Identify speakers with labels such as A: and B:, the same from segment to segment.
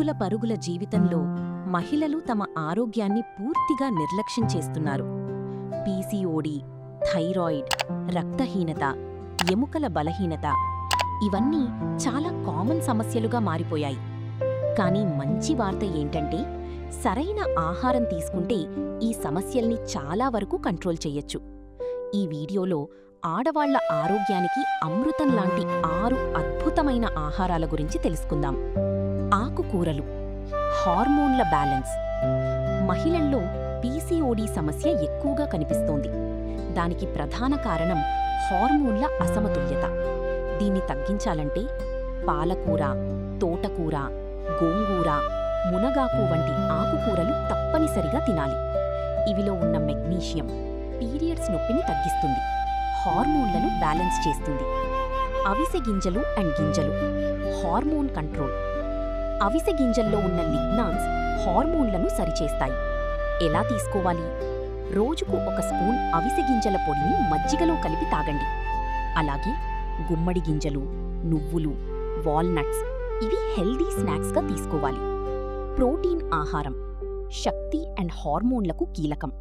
A: ఉరుకుల పరుగుల జీవితంలో మహిళలు తమ ఆరోగ్యాన్ని పూర్తిగా నిర్లక్ష్యం చేస్తున్నారు. పీసీఓడీ, థైరాయిడ్, రక్తహీనత, ఎముకల బలహీనత ఇవన్నీ చాలా కామన్ సమస్యలుగా మారిపోయాయి. కానీ మంచి వార్త ఏంటంటే, సరైన ఆహారం తీసుకుంటే ఈ సమస్యల్ని చాలా వరకు కంట్రోల్ చెయ్యొచ్చు. ఈ వీడియోలో ఆడవాళ్ల ఆరోగ్యానికి అమృతం లాంటి 6 అద్భుతమైన ఆహారాల గురించి తెలుసుకుందాం. ఆకుకూరలు, హార్మోన్ల బ్యాలెన్స్. మహిళల్లో పీసీఓడీ సమస్య ఎక్కువగా కనిపిస్తోంది. దానికి ప్రధాన కారణం హార్మోన్ల అసమతుల్యత. దీన్ని తగ్గించాలంటే పాలకూర, తోటకూర, గోంగూర, మునగాకు వంటి ఆకుకూరలు తప్పనిసరిగా తినాలి. ఇవిలో ఉన్న మెగ్నీషియం పీరియడ్స్ నొప్పిని తగ్గిస్తుంది, హార్మోన్లను బ్యాలెన్స్ చేస్తుంది. అవిసె గింజలు అండ్ గింజలు, హార్మోన్ కంట్రోల్. అవిసె గింజల్లో ఉన్న లిగ్నాన్స్ హార్మోన్లను సరిచేస్తాయి. ఎలా తీసుకోవాలి? రోజుకు 1 స్పూన్ అవిసె గింజల పొడిని మజ్జిగలో కలిపి తాగండి. అలాగే గుమ్మడి గింజలు, నువ్వులు, వాల్నట్స్ ఇవి హెల్దీ స్నాక్స్గా తీసుకోవాలి. ప్రోటీన్ ఆహారం శక్తి అండ్ హార్మోన్లకు కీలకం.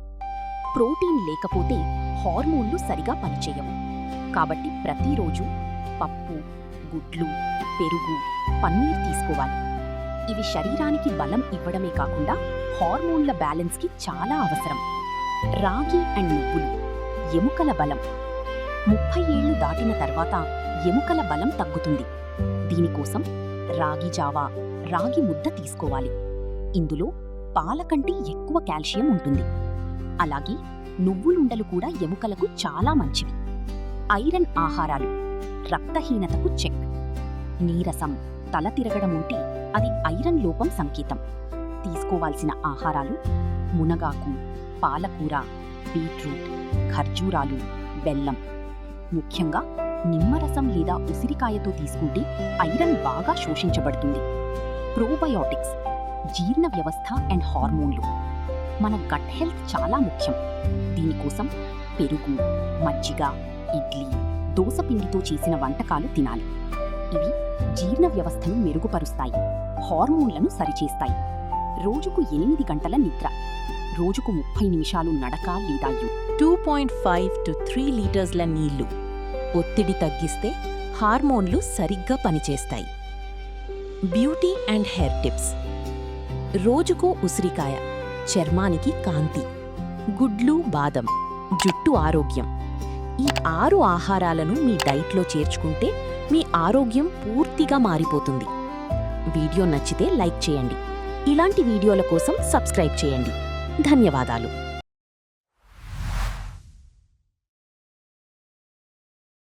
A: ప్రోటీన్ లేకపోతే హార్మోన్లు సరిగా పనిచేయవు. కాబట్టి ప్రతిరోజు పప్పు, గుడ్లు, పెరుగు, పన్నీర్ తీసుకోవాలి. ఇవి శరీరానికి బలం ఇవ్వడమే కాకుండా హార్మోన్ల బ్యాలెన్స్కి చాలా అవసరం. రాగి అండ్ నువ్వులు, ఎముకల బలం. 30 ఏళ్లు దాటిన తర్వాత ఎముకల బలం తగ్గుతుంది. దీనికోసం రాగి జావా, రాగి ముద్ద తీసుకోవాలి. ఇందులో పాల కంటే ఎక్కువ కాల్షియం ఉంటుంది. అలాగే నువ్వులుండలు కూడా ఎముకలకు చాలా మంచివి. ఐరన్ ఆహారాలు రక్తహీనతకు చెక్. నీరసం, తల తిరగడం ఉంటే అది ఐరన్ లోపం సంకేతం. తీసుకోవాల్సిన ఆహారాలు మునగాకు, పాలకూర, బీట్రూట్, ఖర్జూరాలు, బెల్లం. ముఖ్యంగా నిమ్మరసం లేదా ఉసిరికాయతో తీసుకుంటే ఐరన్ బాగా శోషించబడుతుంది. ప్రోబయోటిక్స్ జీర్ణ వ్యవస్థ అండ్ హార్మోన్లు. మన గట్ హెల్త్ చాలా ముఖ్యం. దీనికోసం పెరుగు, మజ్జిగ, ఇడ్లీ, దోసపిండితో చేసిన వంటకాలు తినాలి. ఇవి జీర్ణ వ్యవస్థను మెరుగుపరుస్తాయి, హార్మోన్లను సరిచేస్తాయి. రోజుకు 8 గంటల నిద్ర, రోజుకు 30 నిమిషాలు నడక లేదా
B: 2.5 to 3 లీటర్ల నీళ్లు. ఒత్తిడి తగ్గిస్తే హార్మోన్లు సరిగ్గా పనిచేస్తాయి. Beauty and hair tips. రోజుకో ఉసిరికాయ, చర్మానికి కాంతి. గుడ్లు, బాదం, జుట్టు ఆరోగ్యం. ఈ 6 ఆహారాలను మీ డైట్లో చేర్చుకుంటే మీ ఆరోగ్యం పూర్తిగా మారిపోతుంది. వీడియో నచ్చితే లైక్ చేయండి. ఇలాంటి వీడియోల కోసం సబ్స్క్రైబ్ చేయండి. ధన్యవాదాలు.